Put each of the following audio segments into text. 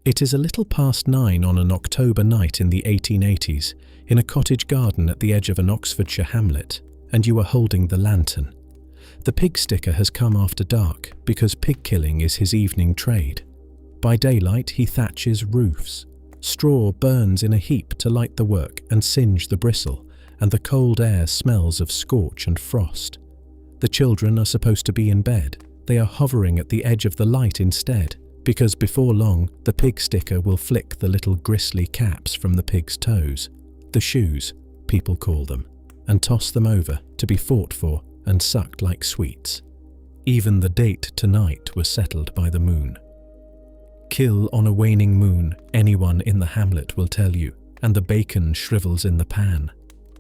It is a little past 9 on an October night in the 1880s in a cottage garden at the edge of an Oxfordshire hamlet, and you are holding the lantern. The pig sticker has come after dark because pig killing is his evening trade. By daylight he thatches roofs. Straw burns in a heap to light the work and singe the bristle, and the cold air smells of scorch and frost. The children are supposed to be in bed. They are hovering at the edge of the light instead, because before long the pig sticker will flick the little gristly caps from the pig's toes, the shoes, people call them, and toss them over to be fought for and sucked like sweets. Even the date tonight was settled by the moon. Kill on a waning moon, anyone in the hamlet will tell you, and the bacon shrivels in the pan.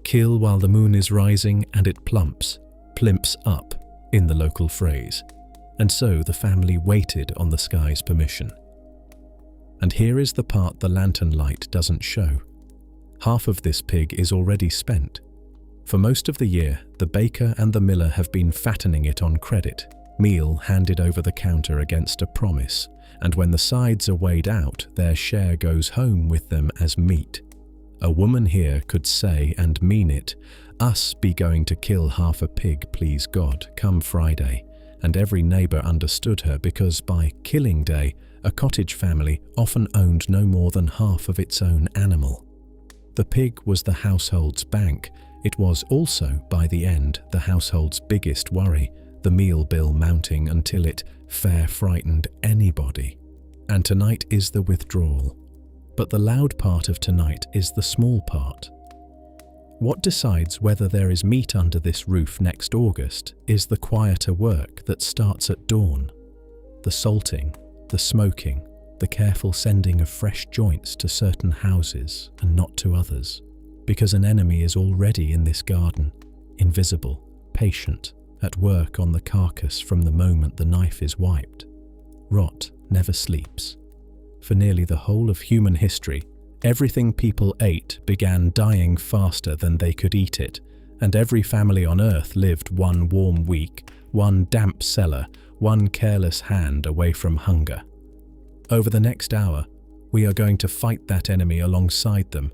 Kill while the moon is rising and it plimps up, in the local phrase. And so the family waited on the sky's permission. And here is the part the lantern light doesn't show. Half of this pig is already spent. For most of the year, the baker and the miller have been fattening it on credit, meal handed over the counter against a promise, and when the sides are weighed out, their share goes home with them as meat. A woman here could say and mean it, "Us be going to kill half a pig, please God, come Friday." And every neighbour understood her because by killing day, a cottage family often owned no more than half of its own animal. The pig was the household's bank. It was also, by the end, the household's biggest worry, the meal bill mounting until it fair frightened anybody. And tonight is the withdrawal. But the loud part of tonight is the small part. What decides whether there is meat under this roof next August is the quieter work that starts at dawn. The salting, the smoking, the careful sending of fresh joints to certain houses and not to others, because an enemy is already in this garden, invisible, patient, at work on the carcass from the moment the knife is wiped. Rot never sleeps. For nearly the whole of human history, everything people ate began dying faster than they could eat it, and every family on earth lived one warm week, one damp cellar, one careless hand away from hunger. Over the next hour, we are going to fight that enemy alongside them,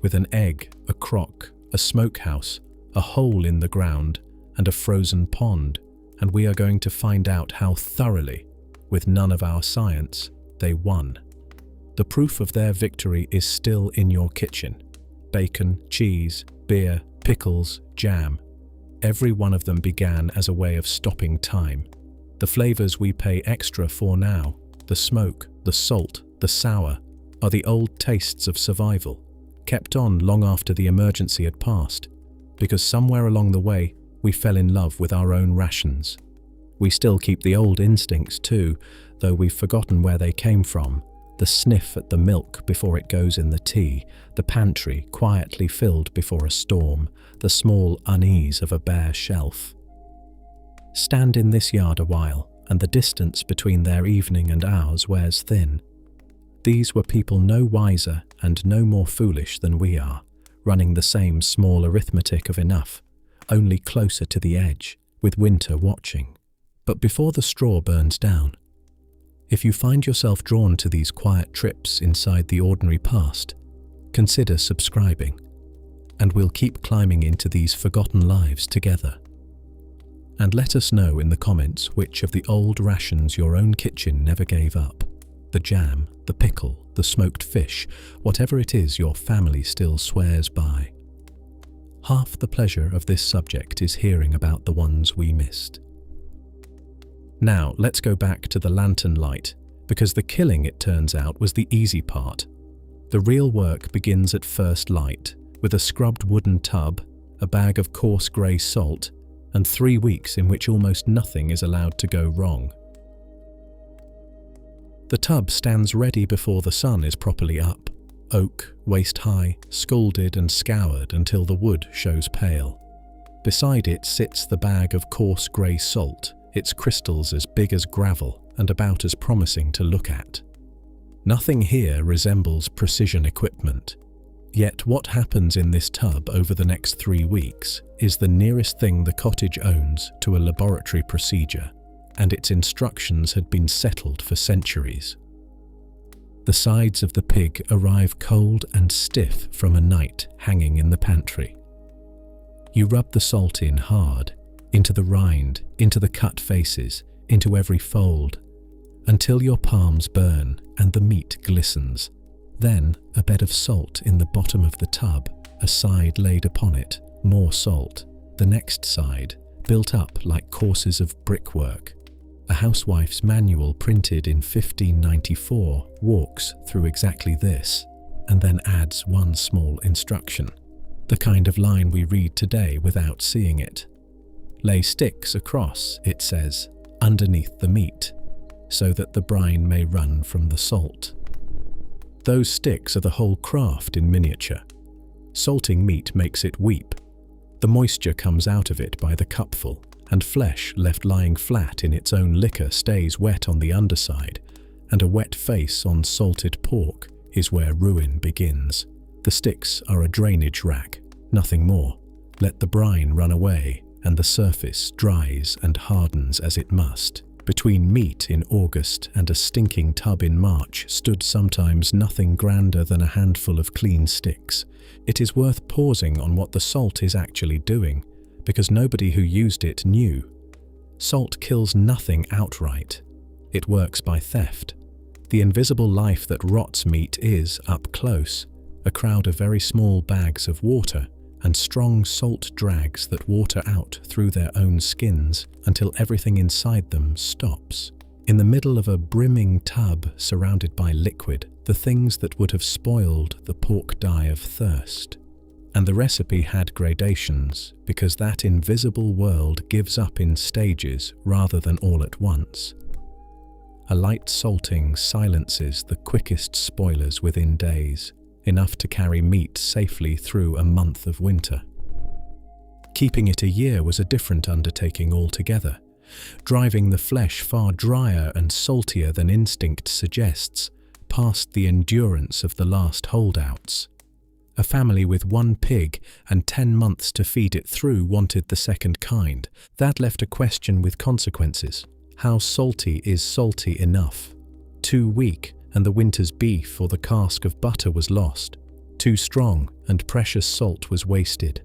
with an egg, a crock, a smokehouse, a hole in the ground, and a frozen pond, and we are going to find out how thoroughly, with none of our science, they won. The proof of their victory is still in your kitchen. Bacon, cheese, beer, pickles, jam. Every one of them began as a way of stopping time. The flavours we pay extra for now, the smoke, the salt, the sour, are the old tastes of survival, kept on long after the emergency had passed, because somewhere along the way we fell in love with our own rations. We still keep the old instincts too, though we've forgotten where they came from. The sniff at the milk before it goes in the tea, the pantry quietly filled before a storm, the small unease of a bare shelf. Stand in this yard a while, and the distance between their evening and ours wears thin. These were people no wiser and no more foolish than we are, running the same small arithmetic of enough, only closer to the edge, with winter watching. But before the straw burns down, if you find yourself drawn to these quiet trips inside the ordinary past, consider subscribing, and we'll keep climbing into these forgotten lives together. And let us know in the comments which of the old rations your own kitchen never gave up. The jam, the pickle, the smoked fish, whatever it is your family still swears by. Half the pleasure of this subject is hearing about the ones we missed. Now, let's go back to the lantern light, because the killing, it turns out, was the easy part. The real work begins at first light, with a scrubbed wooden tub, a bag of coarse grey salt, and 3 weeks in which almost nothing is allowed to go wrong. The tub stands ready before the sun is properly up, oak, waist-high, scalded and scoured until the wood shows pale. Beside it sits the bag of coarse grey salt, its crystals as big as gravel and about as promising to look at. Nothing here resembles precision equipment. Yet what happens in this tub over the next 3 weeks is the nearest thing the cottage owns to a laboratory procedure, and its instructions had been settled for centuries. The sides of the pig arrive cold and stiff from a night hanging in the pantry. You rub the salt in hard, into the rind, into the cut faces, into every fold, until your palms burn and the meat glistens. Then a bed of salt in the bottom of the tub, a side laid upon it, more salt, the next side, built up like courses of brickwork. A housewife's manual printed in 1594 walks through exactly this, and then adds one small instruction, the kind of line we read today without seeing it. Lay sticks across, it says, underneath the meat, so that the brine may run from the salt. Those sticks are the whole craft in miniature. Salting meat makes it weep. The moisture comes out of it by the cupful, and flesh left lying flat in its own liquor stays wet on the underside, and a wet face on salted pork is where ruin begins. The sticks are a drainage rack, nothing more. Let the brine run away, and the surface dries and hardens as it must. Between meat in August and a stinking tub in March stood sometimes nothing grander than a handful of clean sticks. It is worth pausing on what the salt is actually doing, because nobody who used it knew. Salt kills nothing outright. It works by theft. The invisible life that rots meat is, up close, a crowd of very small bags of water and strong salt drags that water out through their own skins until everything inside them stops. In the middle of a brimming tub surrounded by liquid, the things that would have spoiled the pork die of thirst. And the recipe had gradations, because that invisible world gives up in stages rather than all at once. A light salting silences the quickest spoilers within days, enough to carry meat safely through a month of winter. Keeping it a year was a different undertaking altogether, driving the flesh far drier and saltier than instinct suggests, past the endurance of the last holdouts. A family with 1 pig and 10 months to feed it through wanted the second kind. That left a question with consequences. How salty is salty enough? Too weak, and the winter's beef or the cask of butter was lost. Too strong, and precious salt was wasted.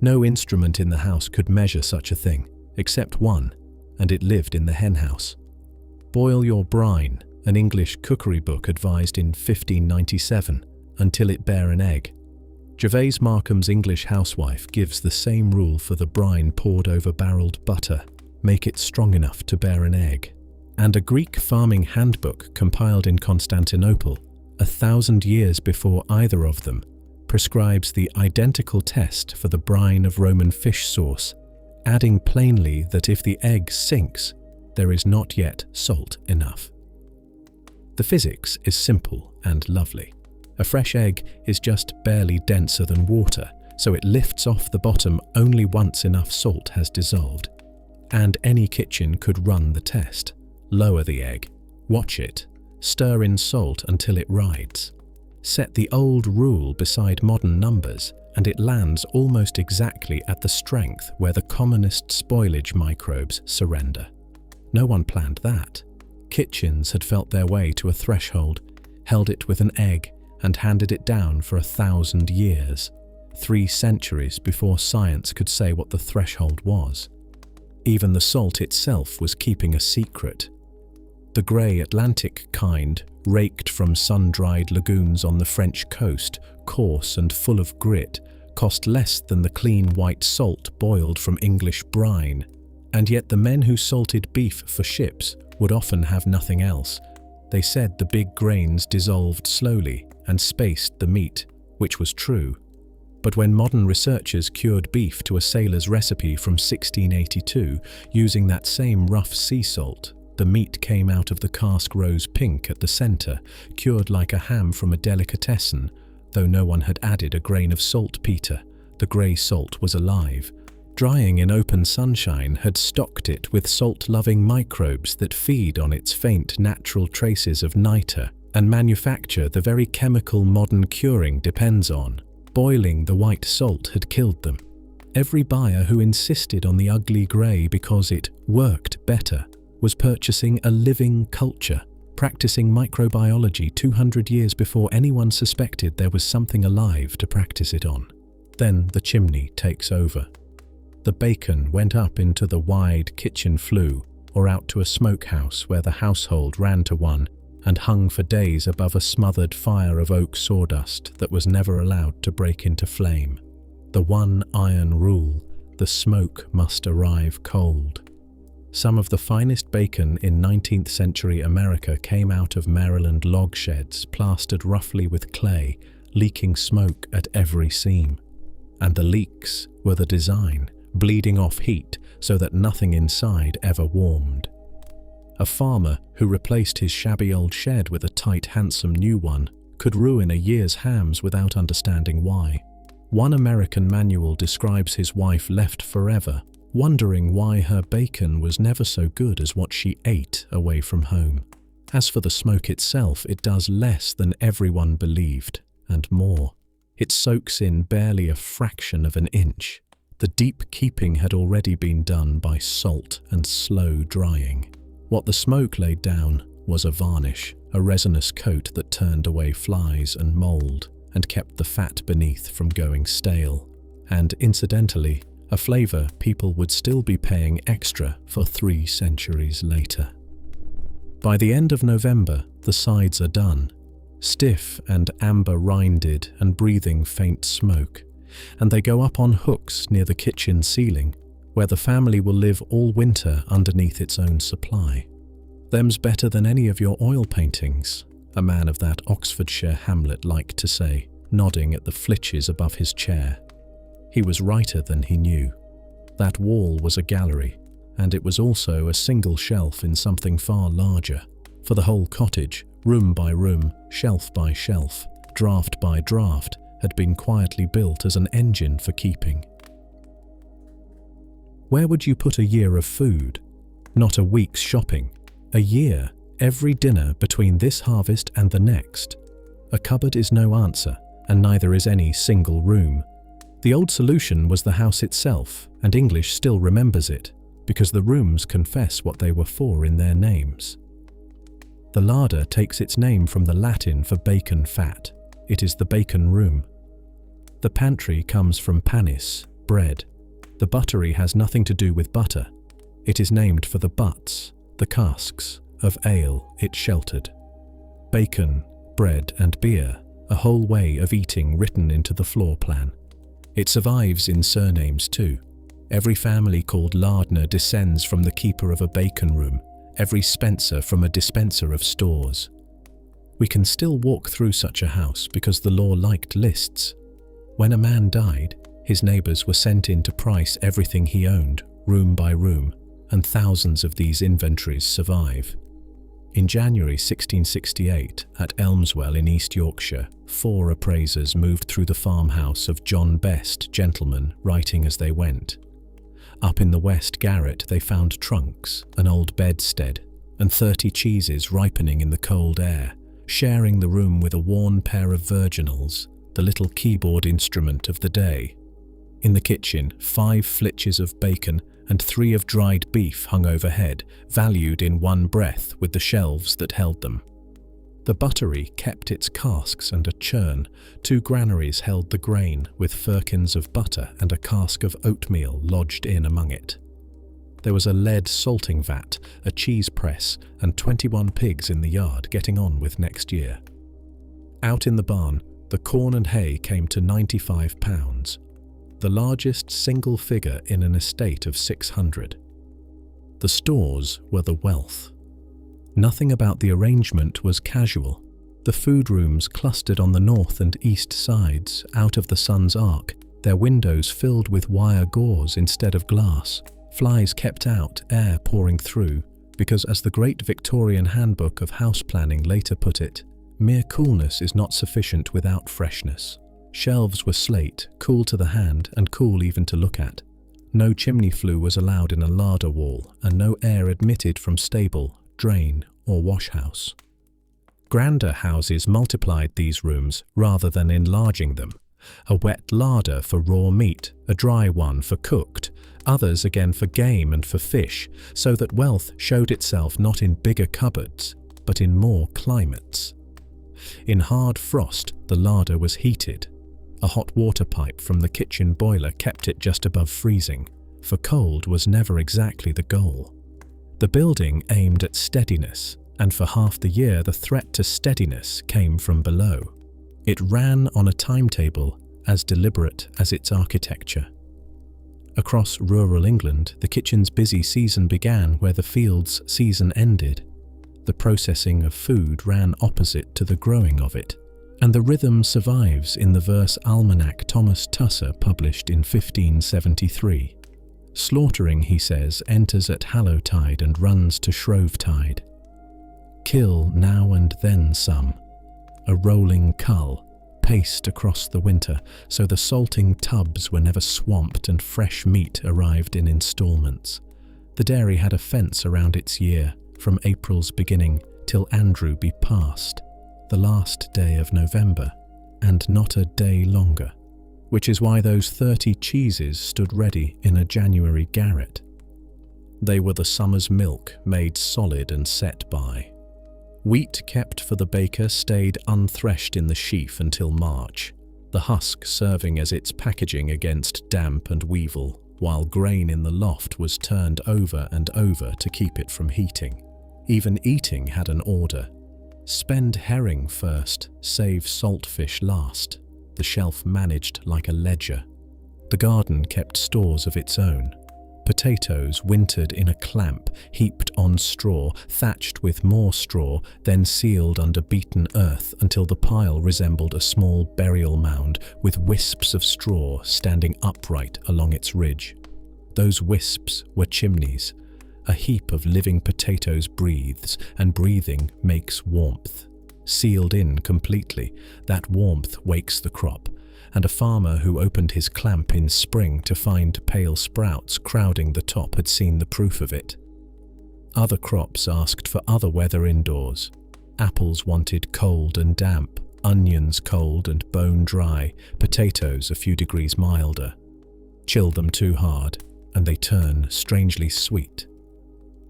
No instrument in the house could measure such a thing, except one, and it lived in the henhouse. Boil your brine, an English cookery book advised in 1597, until it bear an egg. Gervase Markham's English housewife gives the same rule for the brine poured over barreled butter. Make it strong enough to bear an egg. And a Greek farming handbook compiled in Constantinople, 1,000 years before either of them, prescribes the identical test for the brine of Roman fish sauce, adding plainly that if the egg sinks, there is not yet salt enough. The physics is simple and lovely. A fresh egg is just barely denser than water, so it lifts off the bottom only once enough salt has dissolved. And any kitchen could run the test. Lower the egg, watch it, stir in salt until it rides. Set the old rule beside modern numbers, and it lands almost exactly at the strength where the commonest spoilage microbes surrender. No one planned that. Kitchens had felt their way to a threshold, held it with an egg, and handed it down for 1,000 years, 3 centuries before science could say what the threshold was. Even the salt itself was keeping a secret. The grey Atlantic kind, raked from sun-dried lagoons on the French coast, coarse and full of grit, cost less than the clean white salt boiled from English brine, and yet the men who salted beef for ships would often have nothing else. They said the big grains dissolved slowly and spaced the meat, which was true. But when modern researchers cured beef to a sailor's recipe from 1682 using that same rough sea salt, the meat came out of the cask rose pink at the centre, cured like a ham from a delicatessen, though no one had added a grain of saltpetre. The grey salt was alive. Drying in open sunshine had stocked it with salt-loving microbes that feed on its faint natural traces of nitre and manufacture the very chemical modern curing depends on. Boiling the white salt had killed them. Every buyer who insisted on the ugly grey because it worked better was purchasing a living culture, practicing microbiology 200 years before anyone suspected there was something alive to practice it on. Then the chimney takes over. The bacon went up into the wide kitchen flue or out to a smokehouse where the household ran to one and hung for days above a smothered fire of oak sawdust that was never allowed to break into flame. The one iron rule: the smoke must arrive cold. Some of the finest bacon in 19th century America came out of Maryland log sheds plastered roughly with clay, leaking smoke at every seam. And the leaks were the design, bleeding off heat so that nothing inside ever warmed. A farmer who replaced his shabby old shed with a tight, handsome new one could ruin a year's hams without understanding why. One American manual describes his wife left forever, wondering why her bacon was never so good as what she ate away from home. As for the smoke itself, it does less than everyone believed, and more. It soaks in barely a fraction of an inch. The deep keeping had already been done by salt and slow drying. What the smoke laid down was a varnish, a resinous coat that turned away flies and mold and kept the fat beneath from going stale. And incidentally, a flavour people would still be paying extra for 3 centuries later. By the end of November, the sides are done, stiff and amber-rinded and breathing faint smoke, and they go up on hooks near the kitchen ceiling, where the family will live all winter underneath its own supply. "Them's better than any of your oil paintings," a man of that Oxfordshire hamlet liked to say, nodding at the flitches above his chair. He was righter than he knew. That wall was a gallery, and it was also a single shelf in something far larger, for the whole cottage, room by room, shelf by shelf, draught by draught, had been quietly built as an engine for keeping. Where would you put a year of food? Not a week's shopping. A year, every dinner between this harvest and the next. A cupboard is no answer, and neither is any single room. The old solution was the house itself, and English still remembers it, because the rooms confess what they were for in their names. The larder takes its name from the Latin for bacon fat. It is the bacon room. The pantry comes from panis, bread. The buttery has nothing to do with butter. It is named for the butts, the casks, of ale it sheltered. Bacon, bread and beer, a whole way of eating written into the floor plan. It survives in surnames too. Every family called Lardner descends from the keeper of a bacon room, every Spencer from a dispenser of stores. We can still walk through such a house because the law liked lists. When a man died, his neighbours were sent in to price everything he owned, room by room, and thousands of these inventories survive. In January 1668, at Elmswell in East Yorkshire, 4 appraisers moved through the farmhouse of John Best, gentleman, writing as they went. Up in the west garret they found trunks, an old bedstead, and 30 cheeses ripening in the cold air, sharing the room with a worn pair of virginals, the little keyboard instrument of the day. In the kitchen, 5 flitches of bacon and 3 of dried beef hung overhead, valued in one breath with the shelves that held them. The buttery kept its casks and a churn. 2 granaries held the grain, with firkins of butter and a cask of oatmeal lodged in among it. There was a lead salting vat, a cheese press, and 21 pigs in the yard getting on with next year. Out in the barn, the corn and hay came to £95, the largest single figure in an estate of 600. The stores were the wealth. Nothing about the arrangement was casual. The food rooms clustered on the north and east sides, out of the sun's arc, their windows filled with wire gauze instead of glass. Flies kept out, air pouring through, because as the great Victorian handbook of house planning later put it, mere coolness is not sufficient without freshness. Shelves were slate, cool to the hand and cool even to look at. No chimney flue was allowed in a larder wall, and no air admitted from stable, drain or washhouse. Grander houses multiplied these rooms rather than enlarging them. A wet larder for raw meat, a dry one for cooked, others again for game and for fish, so that wealth showed itself not in bigger cupboards, but in more climates. In hard frost, the larder was heated. A hot water pipe from the kitchen boiler kept it just above freezing, for cold was never exactly the goal. The building aimed at steadiness, and for half the year the threat to steadiness came from below. It ran on a timetable as deliberate as its architecture. Across rural England, the kitchen's busy season began where the field's season ended. The processing of food ran opposite to the growing of it, and the rhythm survives in the verse almanac Thomas Tusser published in 1573. Slaughtering, he says, enters at Hallowtide and runs to Shrovetide. Kill now and then some, a rolling cull, paced across the winter, so the salting tubs were never swamped and fresh meat arrived in instalments. The dairy had a fence around its year, from April's beginning till Andrew be past, the last day of November, and not a day longer, which is why those 30 cheeses stood ready in a January garret. They were the summer's milk made solid and set by. Wheat kept for the baker stayed unthreshed in the sheaf until March, the husk serving as its packaging against damp and weevil, while grain in the loft was turned over and over to keep it from heating. Even eating had an order. Spend herring first, save saltfish last. The shelf managed like a ledger. The garden kept stores of its own. Potatoes wintered in a clamp, heaped on straw, thatched with more straw, then sealed under beaten earth until the pile resembled a small burial mound with wisps of straw standing upright along its ridge. Those wisps were chimneys. A heap of living potatoes breathes, and breathing makes warmth. Sealed in completely, that warmth wakes the crop, and a farmer who opened his clamp in spring to find pale sprouts crowding the top had seen the proof of it. Other crops asked for other weather indoors. Apples wanted cold and damp, onions cold and bone dry, potatoes a few degrees milder. Chill them too hard, and they turn strangely sweet.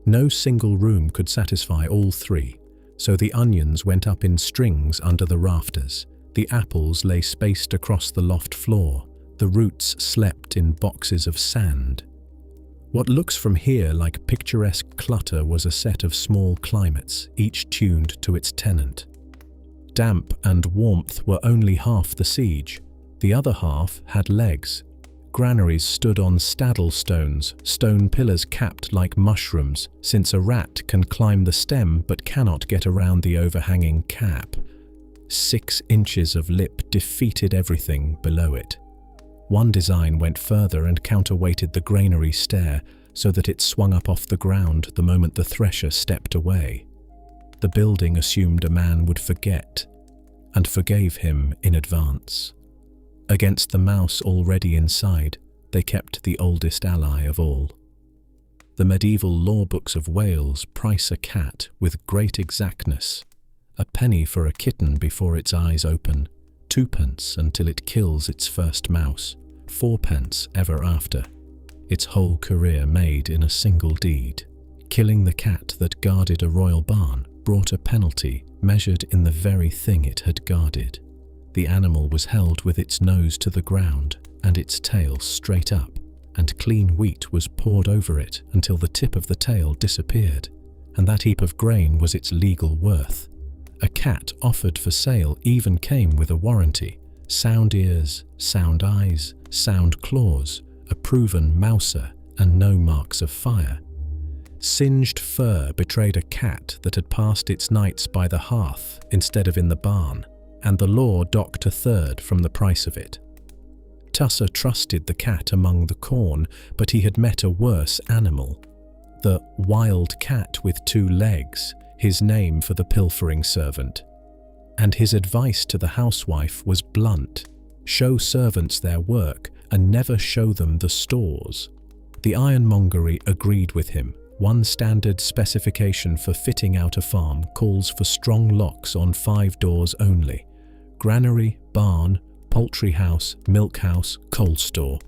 No single room could satisfy all three, so the onions went up in strings under the rafters. The apples lay spaced across the loft floor. The roots slept in boxes of sand. What looks from here like picturesque clutter was a set of small climates, each tuned to its tenant. Damp and warmth were only half the siege. The other half had legs. Granaries stood on staddle stones, stone pillars capped like mushrooms, since a rat can climb the stem but cannot get around the overhanging cap. 6 inches of lip defeated everything below it. One design went further and counterweighted the granary stair so that it swung up off the ground the moment the thresher stepped away. The building assumed a man would forget, and forgave him in advance. Against the mouse already inside, they kept the oldest ally of all. The medieval law books of Wales price a cat with great exactness. A penny for a kitten before its eyes open, 2p until it kills its first mouse, 4p ever after. Its whole career made in a single deed. Killing the cat that guarded a royal barn brought a penalty measured in the very thing it had guarded. The animal was held with its nose to the ground and its tail straight up, and clean wheat was poured over it until the tip of the tail disappeared, and that heap of grain was its legal worth. A cat offered for sale even came with a warranty: sound ears, sound eyes, sound claws, a proven mouser, and no marks of fire. Singed fur betrayed a cat that had passed its nights by the hearth instead of in the barn, and the law docked a third from the price of it. Tusser trusted the cat among the corn, but he had met a worse animal. The wild cat with 2 legs, his name for the pilfering servant. And his advice to the housewife was blunt: show servants their work and never show them the stores. The ironmongery agreed with him. One standard specification for fitting out a farm calls for strong locks on 5 doors only: granary, barn, poultry house, milk house, coal store.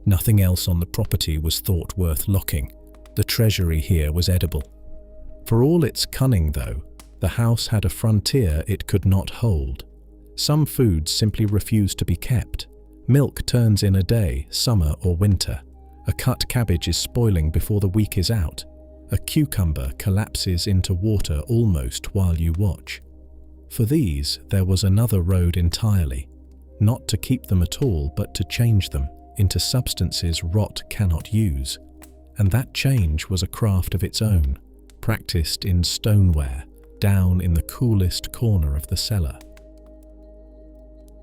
Nothing else on the property was thought worth locking. The treasury here was edible. For all its cunning, though, The house had a frontier it could not hold. Some foods simply refuse to be kept. Milk turns in a day, summer or winter. A cut cabbage is spoiling before the week is out. A cucumber collapses into water almost while you watch. For these, there was another road entirely. Not to keep them at all, but to change them into substances rot cannot use. And that change was a craft of its own, practiced in stoneware, down in the coolest corner of the cellar.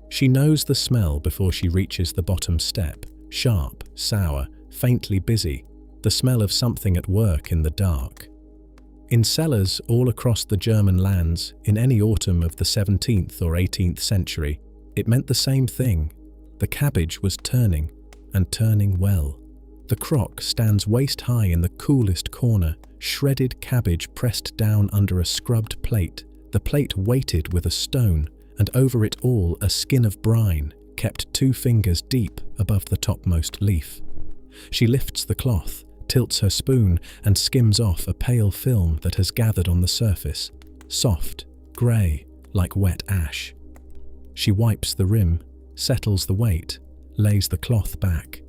She knows the smell before she reaches the bottom step, sharp, sour, faintly busy, the smell of something at work in the dark. In cellars all across the German lands, in any autumn of the 17th or 18th century, it meant the same thing. The cabbage was turning, and turning well. The crock stands waist-high in the coolest corner, shredded cabbage pressed down under a scrubbed plate, the plate weighted with a stone, and over it all a skin of brine, kept 2 fingers deep above the topmost leaf. She lifts the cloth, tilts her spoon, and skims off a pale film that has gathered on the surface, soft, grey, like wet ash. She wipes the rim, settles the weight, lays the cloth back.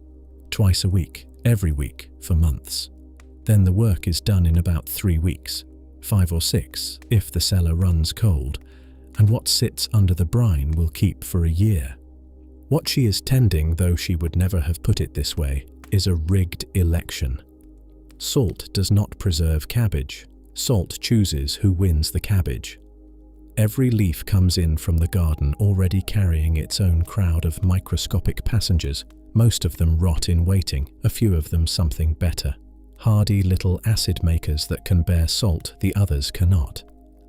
Twice a week, every week, for months. Then the work is done in about 3 weeks, 5 or 6 if the cellar runs cold, and what sits under the brine will keep for a year. What she is tending, though she would never have put it this way, is a rigged election. Salt does not preserve cabbage. Salt chooses who wins the cabbage. Every leaf comes in from the garden already carrying its own crowd of microscopic passengers. Most of them rot in waiting, a few of them something better. Hardy little acid makers that can bear salt, the others cannot.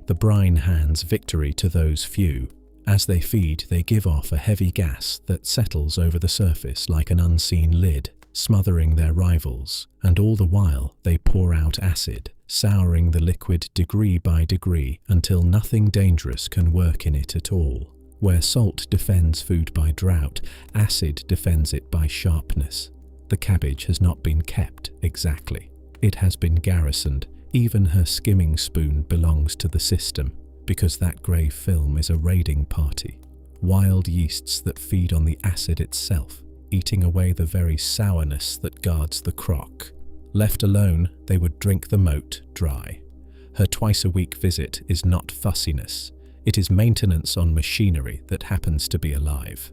The brine hands victory to those few. As they feed, they give off a heavy gas that settles over the surface like an unseen lid, smothering their rivals, and all the while they pour out acid, souring the liquid degree by degree until nothing dangerous can work in it at all. Where salt defends food by drought, acid defends it by sharpness. The cabbage has not been kept exactly. It has been garrisoned. Even her skimming spoon belongs to the system, because that grey film is a raiding party. Wild yeasts that feed on the acid itself, eating away the very sourness that guards the crock. Left alone, they would drink the moat dry. Her twice-a-week visit is not fussiness. It is maintenance on machinery that happens to be alive.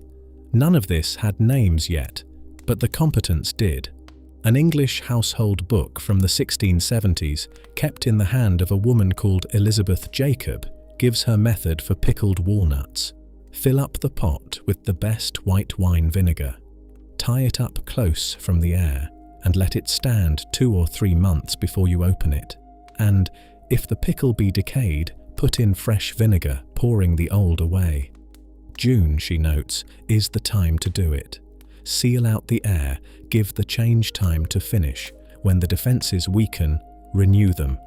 None of this had names yet, but the competence did. An English household book from the 1670s, kept in the hand of a woman called Elizabeth Jacob, gives her method for pickled walnuts. Fill up the pot with the best white wine vinegar. Tie it up close from the air and let it stand 2 or 3 months before you open it. And, if the pickle be decayed, put in fresh vinegar, pouring the old away. June, she notes, is the time to do it. Seal out the air, give the change time to finish. When the defences weaken, renew them.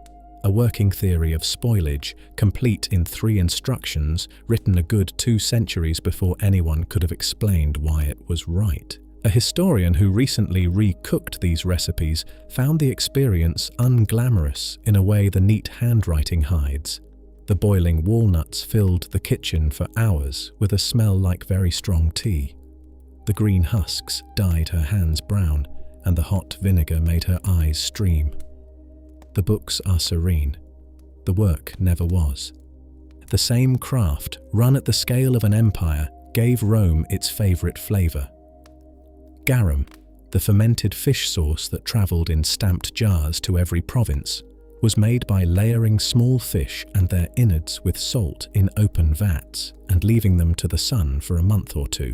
A working theory of spoilage, complete in 3 instructions, written a good 2 centuries before anyone could have explained why it was right. A historian who recently recooked these recipes found the experience unglamorous in a way the neat handwriting hides. The boiling walnuts filled the kitchen for hours with a smell like very strong tea. The green husks dyed her hands brown, and the hot vinegar made her eyes stream. The books are serene. The work never was. The same craft, run at the scale of an empire, gave Rome its favourite flavour. Garum, the fermented fish sauce that travelled in stamped jars to every province, was made by layering small fish and their innards with salt in open vats and leaving them to the sun for a month or 2.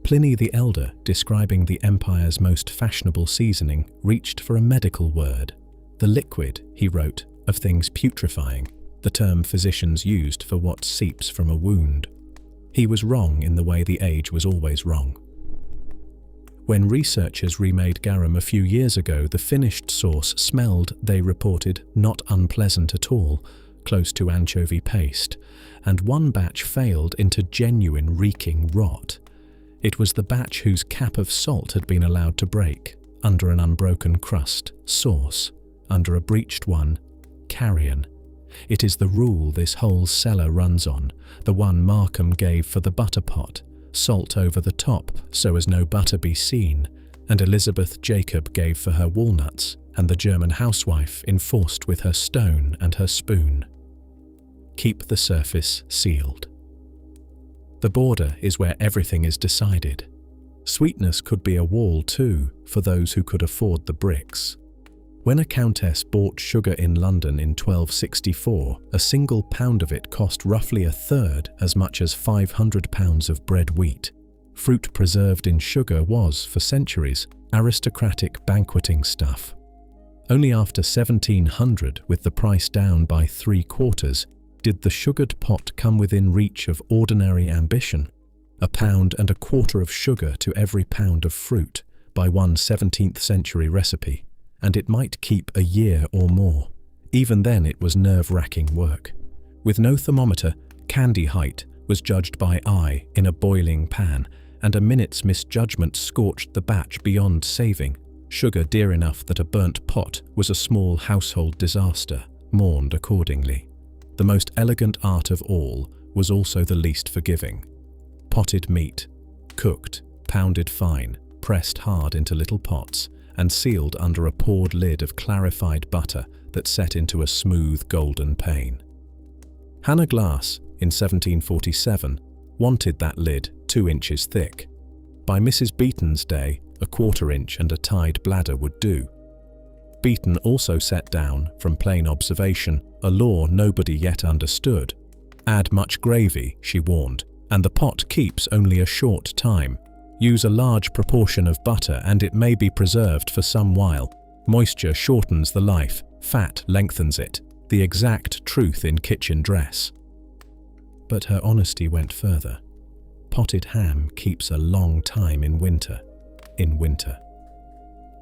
Pliny the Elder, describing the empire's most fashionable seasoning, reached for a medical word. The liquid, he wrote, of things putrefying, the term physicians used for what seeps from a wound. He was wrong in the way the age was always wrong. When researchers remade garum a few years ago, the finished sauce smelled, they reported, not unpleasant at all, close to anchovy paste, and one batch failed into genuine reeking rot. It was the batch whose cap of salt had been allowed to break, under an unbroken crust, sauce, under a breached one, carrion. It is the rule this whole cellar runs on, the one Markham gave for the butter pot, salt over the top so as no butter be seen, and Elizabeth Jacob gave for her walnuts, and the German housewife enforced with her stone and her spoon. Keep the surface sealed. The border is where everything is decided. Sweetness could be a wall too, for those who could afford the bricks. When a countess bought sugar in London in 1264, a single pound of it cost roughly a third as much as 500 pounds of bread wheat. Fruit preserved in sugar was, for centuries, aristocratic banqueting stuff. Only after 1700, with the price down by 3/4, did the sugared pot come within reach of ordinary ambition. 1.25 pounds of sugar to every pound of fruit, by one 17th century recipe, and it might keep a year or more. Even then it was nerve-wracking work. With no thermometer, candy height was judged by eye in a boiling pan, and a minute's misjudgment scorched the batch beyond saving. Sugar dear enough that a burnt pot was a small household disaster, mourned accordingly. The most elegant art of all was also the least forgiving. Potted meat, cooked, pounded fine, pressed hard into little pots, and sealed under a poured lid of clarified butter that set into a smooth golden pane. Hannah Glass, in 1747, wanted that lid 2 inches thick. By Mrs. Beeton's day, 1/4 inch and a tied bladder would do. Beeton also set down, from plain observation, a law nobody yet understood. Add much gravy, she warned, and the pot keeps only a short time. Use a large proportion of butter and it may be preserved for some while. Moisture shortens the life, fat lengthens it. The exact truth in kitchen dress. But her honesty went further. Potted ham keeps a long time in winter.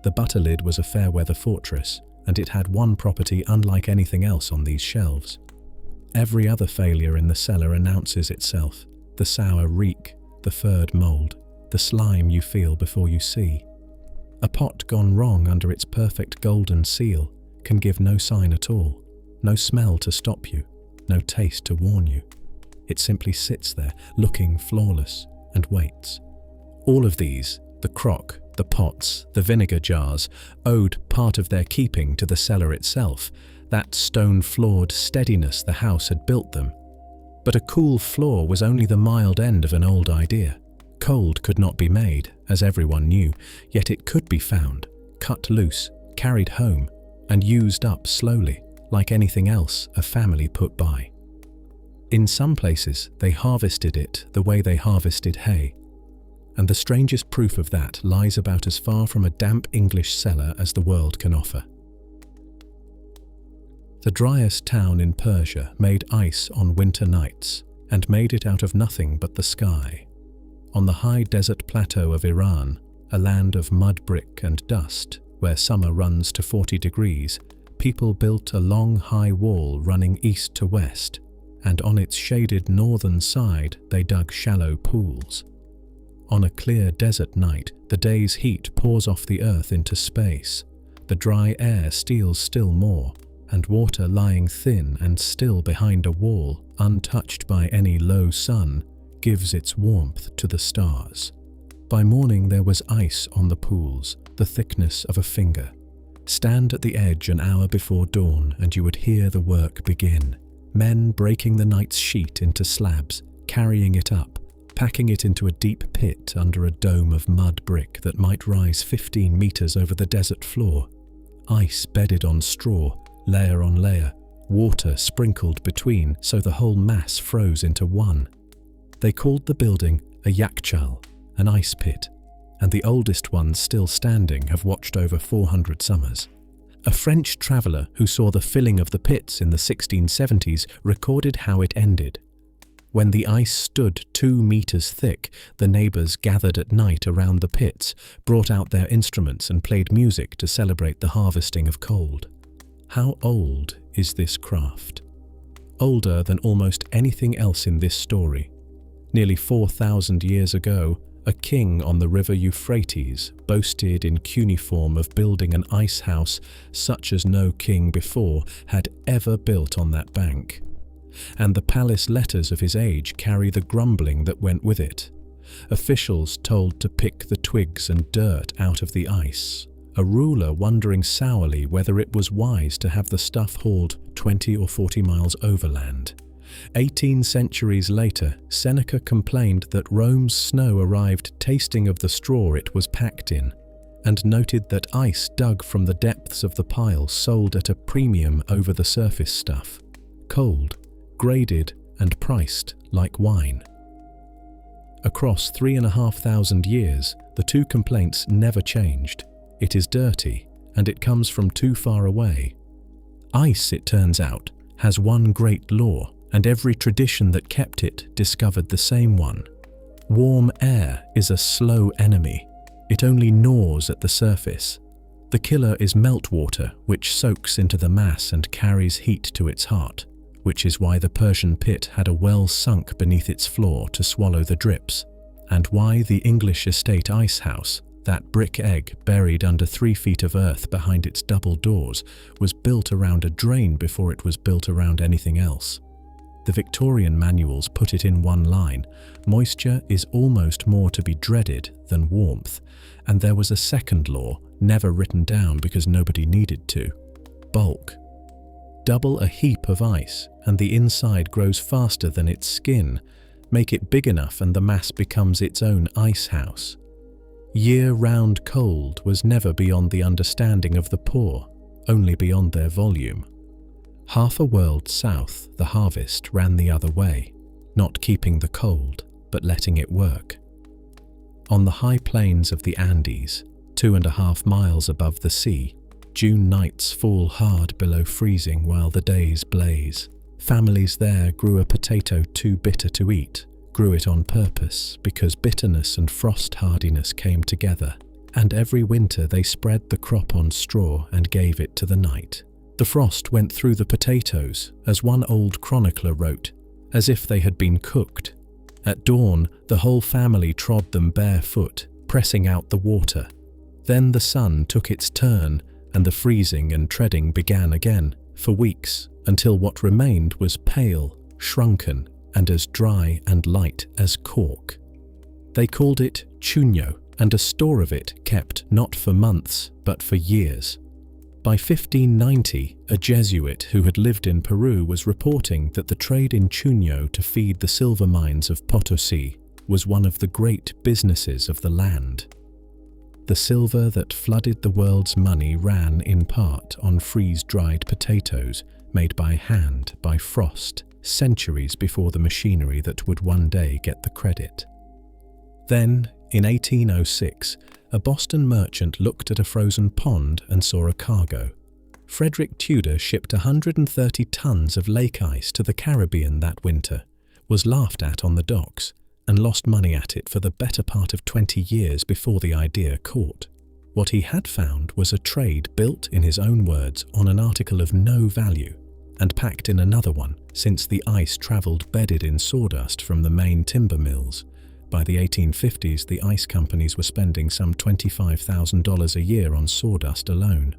The butter lid was a fair-weather fortress, and it had one property unlike anything else on these shelves. Every other failure in the cellar announces itself: the sour reek, the furred mould, the slime you feel before you see. A pot gone wrong under its perfect golden seal can give no sign at all, no smell to stop you, no taste to warn you. It simply sits there, looking flawless, and waits. All of these, the crock, the pots, the vinegar jars, owed part of their keeping to the cellar itself, that stone-floored steadiness the house had built them. But a cool floor was only the mild end of an old idea. Cold could not be made, as everyone knew, yet it could be found, cut loose, carried home, and used up slowly, like anything else a family put by. In some places, they harvested it the way they harvested hay, and the strangest proof of that lies about as far from a damp English cellar as the world can offer. The driest town in Persia made ice on winter nights, and made it out of nothing but the sky. On the high desert plateau of Iran, a land of mud brick and dust, where summer runs to 40 degrees, people built a long high wall running east to west, and on its shaded northern side they dug shallow pools. On a clear desert night, the day's heat pours off the earth into space. The dry air steals still more, and water lying thin and still behind a wall, untouched by any low sun, gives its warmth to the stars. By morning there was ice on the pools, the thickness of a finger. Stand at the edge an hour before dawn and you would hear the work begin. Men breaking the night's sheet into slabs, carrying it up, packing it into a deep pit under a dome of mud brick that might rise 15 meters over the desert floor. Ice bedded on straw, layer on layer, water sprinkled between so the whole mass froze into one. They called the building a yakchal, an ice pit, and the oldest ones still standing have watched over 400 summers. A French traveller who saw the filling of the pits in the 1670s recorded how it ended. When the ice stood 2 meters thick, the neighbours gathered at night around the pits, brought out their instruments and played music to celebrate the harvesting of cold. How old is this craft? Older than almost anything else in this story. Nearly 4,000 years ago, a king on the river Euphrates, boasted in cuneiform of building an ice house such as no king before had ever built on that bank. And the palace letters of his age carry the grumbling that went with it. Officials told to pick the twigs and dirt out of the ice. A ruler wondering sourly whether it was wise to have the stuff hauled 20 or 40 miles overland. 18 centuries later, Seneca complained that Rome's snow arrived tasting of the straw it was packed in, and noted that ice dug from the depths of the pile sold at a premium over the surface stuff, cold, graded, and priced like wine. Across 3,500 years, the two complaints never changed. It is dirty, and it comes from too far away. Ice, it turns out, has one great law, and every tradition that kept it discovered the same one. Warm air is a slow enemy. It only gnaws at the surface. The killer is meltwater, which soaks into the mass and carries heat to its heart, which is why the Persian pit had a well sunk beneath its floor to swallow the drips, and why the English estate ice house, that brick egg buried under 3 feet of earth behind its double doors, was built around a drain before it was built around anything else. The Victorian manuals put it in one line: moisture is almost more to be dreaded than warmth, and there was a second law, never written down because nobody needed to: bulk. Double a heap of ice and the inside grows faster than its skin. Make it big enough and the mass becomes its own ice house. Year-round cold was never beyond the understanding of the poor, only beyond their volume. Half a world south, the harvest ran the other way, not keeping the cold, but letting it work. On the high plains of the Andes, 2.5 miles above the sea, June nights fall hard below freezing while the days blaze. Families there grew a potato too bitter to eat, grew it on purpose because bitterness and frost hardiness came together, and every winter they spread the crop on straw and gave it to the night. The frost went through the potatoes, as one old chronicler wrote, as if they had been cooked. At dawn, the whole family trod them barefoot, pressing out the water. Then the sun took its turn, and the freezing and treading began again, for weeks, until what remained was pale, shrunken, and as dry and light as cork. They called it chuño, and a store of it kept not for months, but for years. By 1590, a Jesuit who had lived in Peru was reporting that the trade in chuño to feed the silver mines of Potosi was one of the great businesses of the land. The silver that flooded the world's money ran in part on freeze-dried potatoes made by hand by frost, centuries before the machinery that would one day get the credit. Then, in 1806, a Boston merchant looked at a frozen pond and saw a cargo. Frederick Tudor shipped 130 tons of lake ice to the Caribbean that winter, was laughed at on the docks, and lost money at it for the better part of 20 years before the idea caught. What he had found was a trade built, in his own words, on an article of no value, and packed in another one, since the ice travelled bedded in sawdust from the main timber mills. By the 1850s, the ice companies were spending some $25,000 a year on sawdust alone.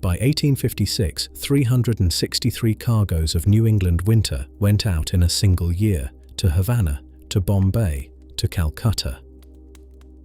By 1856, 363 cargoes of New England winter went out in a single year, to Havana, to Bombay, to Calcutta.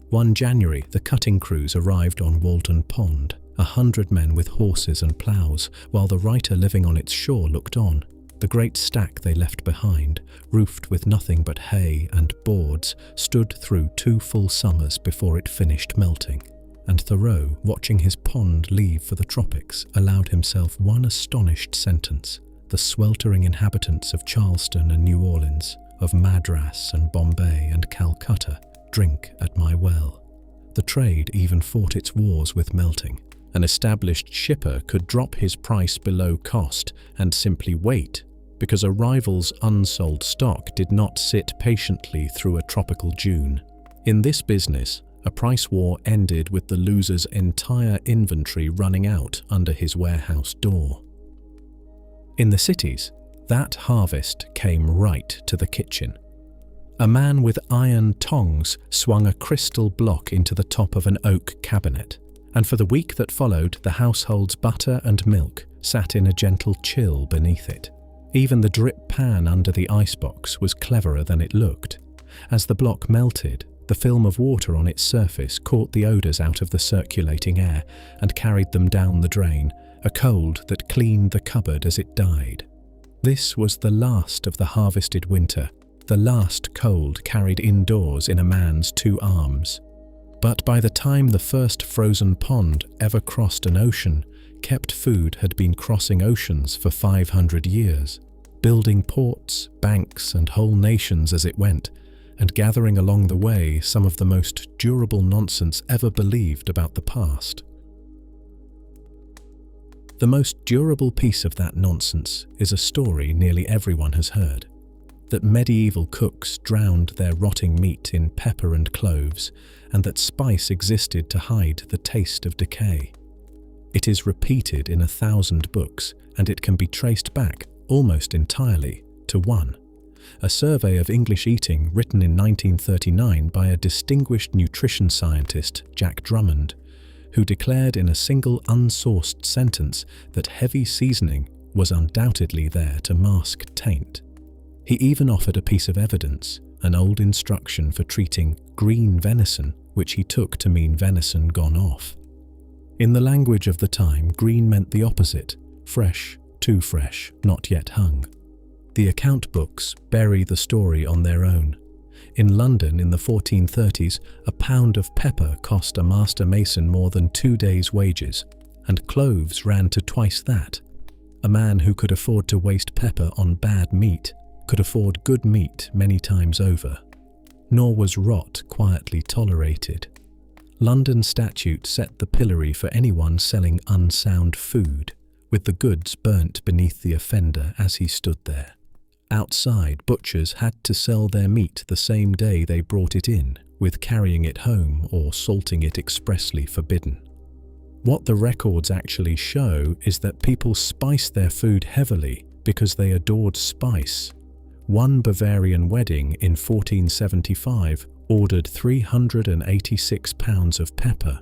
One January, the cutting crews arrived on Walton Pond, 100 men with horses and ploughs, while the writer living on its shore looked on. The great stack they left behind, roofed with nothing but hay and boards, stood through 2 full summers before it finished melting, and Thoreau, watching his pond leave for the tropics, allowed himself one astonished sentence: "The sweltering inhabitants of Charleston and New Orleans, of Madras and Bombay and Calcutta, drink at my well." The trade even fought its wars with melting. An established shipper could drop his price below cost and simply wait, because a rival's unsold stock did not sit patiently through a tropical June. In this business, a price war ended with the loser's entire inventory running out under his warehouse door. In the cities, that harvest came right to the kitchen. A man with iron tongs swung a crystal block into the top of an oak cabinet, and for the week that followed, the household's butter and milk sat in a gentle chill beneath it. Even the drip pan under the icebox was cleverer than it looked. As the block melted, the film of water on its surface caught the odours out of the circulating air and carried them down the drain, a cold that cleaned the cupboard as it died. This was the last of the harvested winter, the last cold carried indoors in a man's 2 arms. But by the time the first frozen pond ever crossed an ocean, kept food had been crossing oceans for 500 years, building ports, banks, and whole nations as it went, and gathering along the way some of the most durable nonsense ever believed about the past. The most durable piece of that nonsense is a story nearly everyone has heard, that medieval cooks drowned their rotting meat in pepper and cloves, and that spice existed to hide the taste of decay. It is repeated in 1,000 books, and it can be traced back almost entirely to one, a survey of English eating written in 1939 by a distinguished nutrition scientist, Jack Drummond, who declared in a single unsourced sentence that heavy seasoning was undoubtedly there to mask taint. He even offered a piece of evidence, an old instruction for treating green venison, which he took to mean venison gone off. In the language of the time, green meant the opposite, fresh, too fresh, not yet hung. The account books bury the story on their own. In London in the 1430s, a pound of pepper cost a master mason more than 2 days' wages, and cloves ran to twice that. A man who could afford to waste pepper on bad meat could afford good meat many times over. Nor was rot quietly tolerated. London statute set the pillory for anyone selling unsound food, with the goods burnt beneath the offender as he stood there. Outside, butchers had to sell their meat the same day they brought it in, with carrying it home or salting it expressly forbidden. What the records actually show is that people spiced their food heavily because they adored spice. One Bavarian wedding in 1475 ordered 386 pounds of pepper,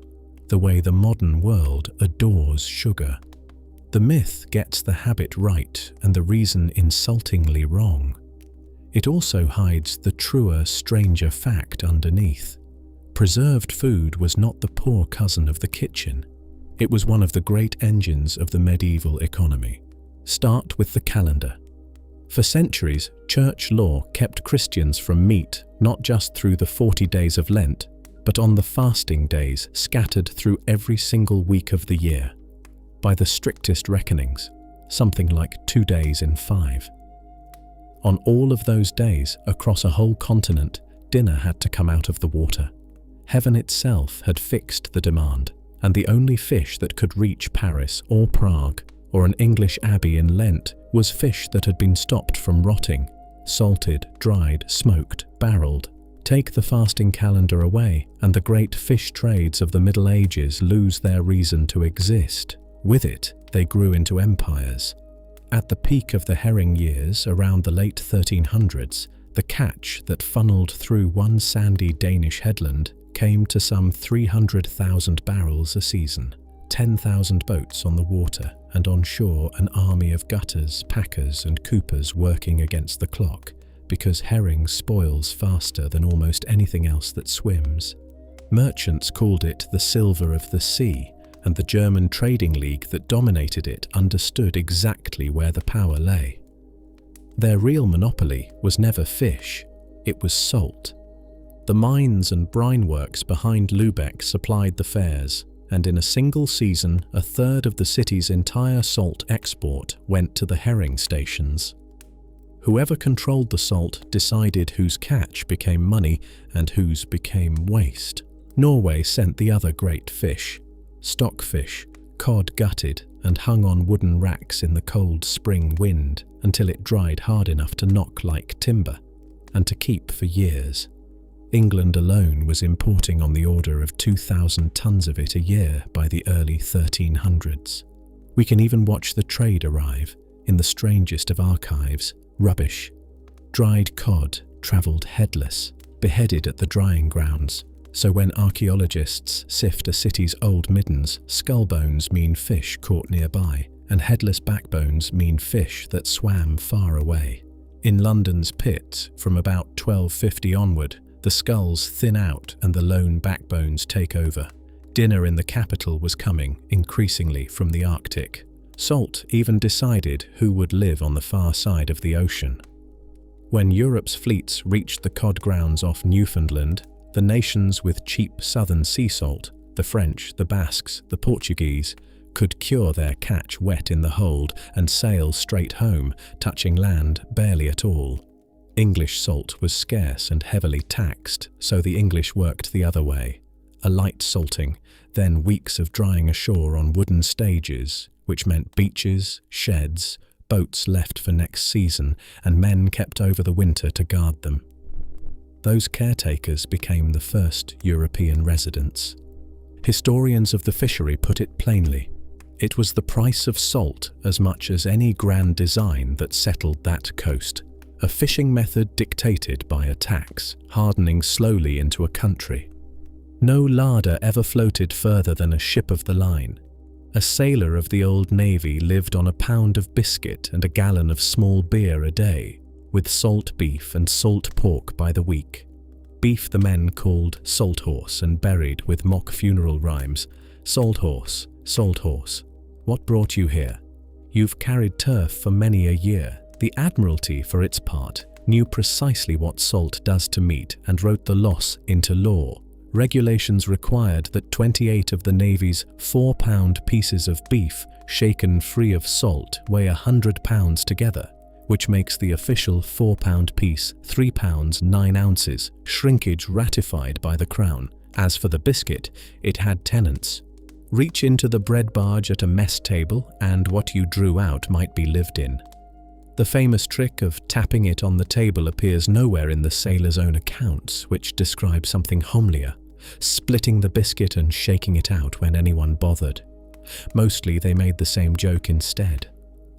the way the modern world adores sugar. The myth gets the habit right and the reason insultingly wrong. It also hides the truer, stranger fact underneath. Preserved food was not the poor cousin of the kitchen. It was one of the great engines of the medieval economy. Start with the calendar. For centuries, church law kept Christians from meat not just through the 40 days of Lent, but on the fasting days scattered through every single week of the year. By the strictest reckonings, something like 2 days in 5. On all of those days, across a whole continent, dinner had to come out of the water. Heaven itself had fixed the demand, and the only fish that could reach Paris or Prague or an English abbey in Lent was fish that had been stopped from rotting, salted, dried, smoked, barreled. Take the fasting calendar away, and the great fish trades of the Middle Ages lose their reason to exist. With it, they grew into empires. At the peak of the herring years, around the late 1300s, the catch that funneled through one sandy Danish headland came to some 300,000 barrels a season, 10,000 boats on the water, and on shore an army of gutters, packers and coopers working against the clock, because herring spoils faster than almost anything else that swims. Merchants called it the silver of the sea, and the German trading league that dominated it understood exactly where the power lay. Their real monopoly was never fish, it was salt. The mines and brine works behind Lübeck supplied the fairs, and in a single season, 1/3 of the city's entire salt export went to the herring stations. Whoever controlled the salt decided whose catch became money and whose became waste. Norway sent the other great fish, stockfish, cod gutted and hung on wooden racks in the cold spring wind until it dried hard enough to knock like timber, and to keep for years. England alone was importing on the order of 2,000 tons of it a year by the early 1300s. We can even watch the trade arrive in the strangest of archives: rubbish, dried cod, travelled headless, beheaded at the drying grounds. So when archaeologists sift a city's old middens, skull bones mean fish caught nearby, and headless backbones mean fish that swam far away. In London's pit, from about 1250 onward, the skulls thin out and the lone backbones take over. Dinner in the capital was coming, increasingly, from the Arctic. Salt even decided who would live on the far side of the ocean. When Europe's fleets reached the cod grounds off Newfoundland, the nations with cheap southern sea salt, the French, the Basques, the Portuguese, could cure their catch wet in the hold and sail straight home, touching land barely at all. English salt was scarce and heavily taxed, so the English worked the other way. A light salting, then weeks of drying ashore on wooden stages, which meant beaches, sheds, boats left for next season, and men kept over the winter to guard them. Those caretakers became the first European residents. Historians of the fishery put it plainly. It was the price of salt as much as any grand design that settled that coast, a fishing method dictated by a tax, hardening slowly into a country. No larder ever floated further than a ship of the line. A sailor of the old navy lived on a pound of biscuit and a gallon of small beer a day, with salt beef and salt pork by the week. Beef the men called salt horse and buried with mock funeral rhymes. Salt horse, salt horse, what brought you here? You've carried turf for many a year. The Admiralty, for its part, knew precisely what salt does to meat and wrote the loss into law. Regulations required that 28 of the Navy's 4-pound pieces of beef, shaken free of salt, weigh 100 pounds together, which makes the official 4-pound piece 3 pounds 9 ounces, shrinkage ratified by the Crown. As for the biscuit, it had tenants. Reach into the bread barge at a mess table, and what you drew out might be lived in. The famous trick of tapping it on the table appears nowhere in the sailor's own accounts, which describe something homelier, splitting the biscuit and shaking it out when anyone bothered. Mostly they made the same joke instead.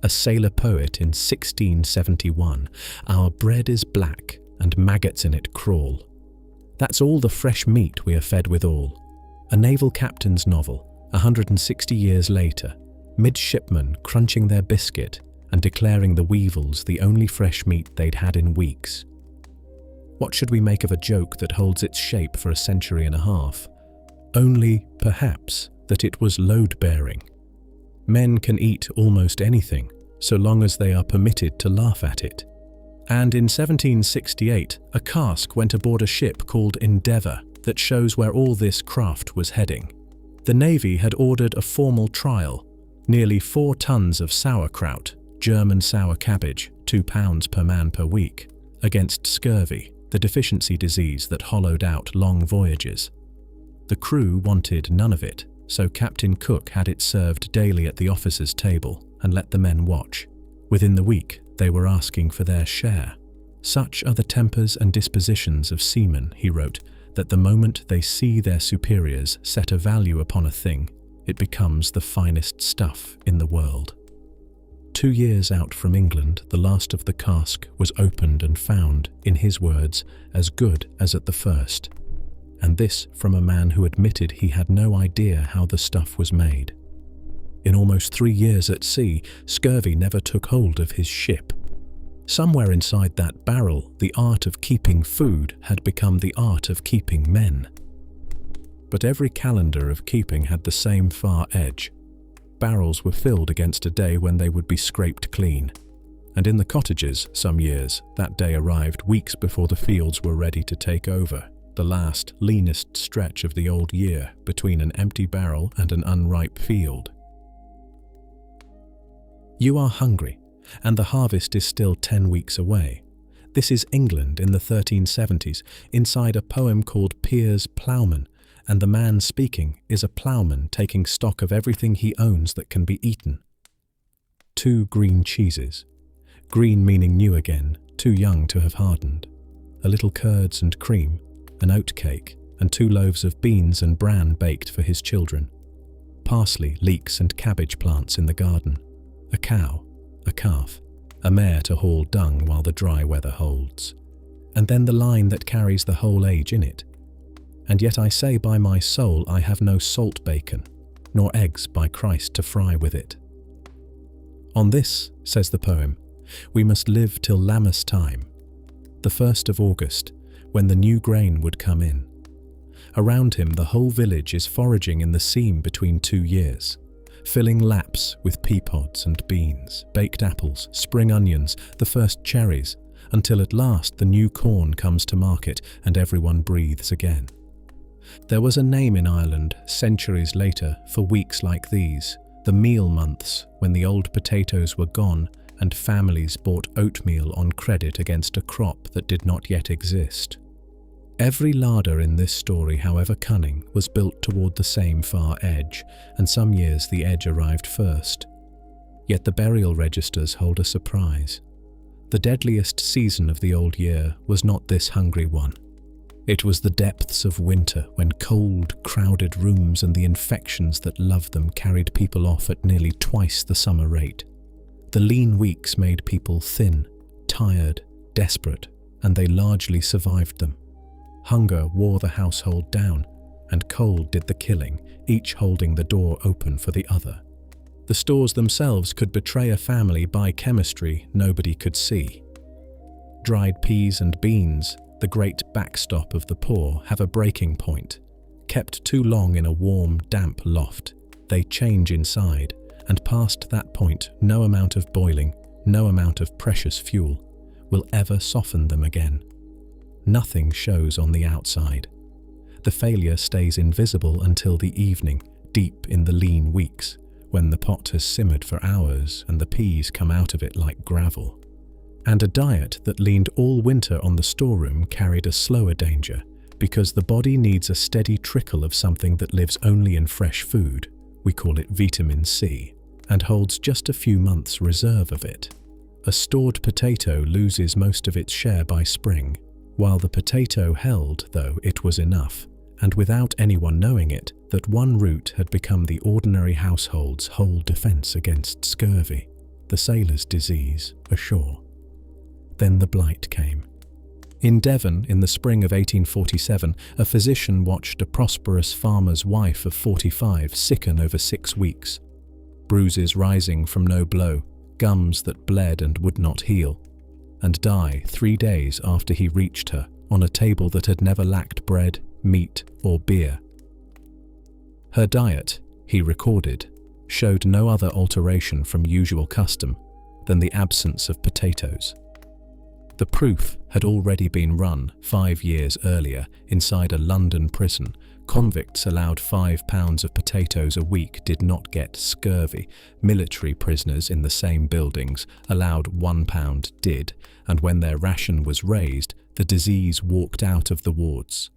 A sailor poet in 1671, "Our bread is black, and maggots in it crawl. That's all the fresh meat we are fed withal." A naval captain's novel, 160 years later, midshipmen crunching their biscuit and declaring the weevils the only fresh meat they'd had in weeks. What should we make of a joke that holds its shape for a century and a half? Only, perhaps, that it was load-bearing. Men can eat almost anything, so long as they are permitted to laugh at it. And in 1768, a cask went aboard a ship called Endeavour that shows where all this craft was heading. The Navy had ordered a formal trial, nearly 4 tons of sauerkraut, German sour cabbage, 2 pounds per man per week, against scurvy, the deficiency disease that hollowed out long voyages. The crew wanted none of it, so Captain Cook had it served daily at the officers' table and let the men watch. Within the week, they were asking for their share. "Such are the tempers and dispositions of seamen," he wrote, "that the moment they see their superiors set a value upon a thing, it becomes the finest stuff in the world." 2 years out from England, the last of the cask was opened and found, in his words, as good as at the first. And this from a man who admitted he had no idea how the stuff was made. In almost 3 years at sea, scurvy never took hold of his ship. Somewhere inside that barrel, the art of keeping food had become the art of keeping men. But every calendar of keeping had the same far edge. Barrels were filled against a day when they would be scraped clean. And in the cottages, some years, that day arrived weeks before the fields were ready to take over, the last, leanest stretch of the old year between an empty barrel and an unripe field. You are hungry, and the harvest is still 10 weeks away. This is England in the 1370s, inside a poem called Piers Plowman, and the man speaking is a ploughman taking stock of everything he owns that can be eaten. 2 green cheeses. Green meaning new again, too young to have hardened. A little curds and cream, an oat cake, and 2 loaves of beans and bran baked for his children. Parsley, leeks and cabbage plants in the garden. A cow, a calf, a mare to haul dung while the dry weather holds. and then the line that carries the whole age in it. And yet I say by my soul I have no salt bacon, nor eggs by Christ to fry with it. On this, says the poem, we must live till Lammas time, the 1st of August, when the new grain would come in. Around him the whole village is foraging in the seam between 2 years, filling laps with pea pods and beans, baked apples, spring onions, the first cherries, until at last the new corn comes to market and everyone breathes again. There was a name in Ireland centuries later for weeks like these, the meal months, when the old potatoes were gone and families bought oatmeal on credit against a crop that did not yet exist. Every larder in this story, however cunning, was built toward the same far edge, and some years the edge arrived first. Yet the burial registers hold a surprise. The deadliest season of the old year was not this hungry one. It was the depths of winter, when cold, crowded rooms and the infections that loved them carried people off at nearly twice the summer rate. The lean weeks made people thin, tired, desperate, and they largely survived them. Hunger wore the household down, and cold did the killing, each holding the door open for the other. The stores themselves could betray a family by chemistry nobody could see. Dried peas and beans, the great backstop of the poor, have a breaking point. Kept too long in a warm, damp loft, they change inside, and past that point no amount of boiling, no amount of precious fuel, will ever soften them again. Nothing shows on the outside. The failure stays invisible until the evening, deep in the lean weeks, when the pot has simmered for hours and the peas come out of it like gravel. And a diet that leaned all winter on the storeroom carried a slower danger, because the body needs a steady trickle of something that lives only in fresh food, we call it vitamin C, and holds just a few months' reserve of it. A stored potato loses most of its share by spring. While the potato held, though, it was enough, and without anyone knowing it, that one root had become the ordinary household's whole defence against scurvy, the sailor's disease, ashore. Then the blight came. In Devon, in the spring of 1847, a physician watched a prosperous farmer's wife of 45 sicken over 6 weeks. Bruises rising from no blow, gums that bled and would not heal, and die 3 days after he reached her on a table that had never lacked bread, meat, or beer. Her diet, he recorded, showed no other alteration from usual custom than the absence of potatoes. The proof had already been run 5 years earlier inside a London prison. Convicts allowed 5 pounds of potatoes a week did not get scurvy. Military prisoners in the same buildings allowed 1 pound did, and when their ration was raised, the disease walked out of the wards.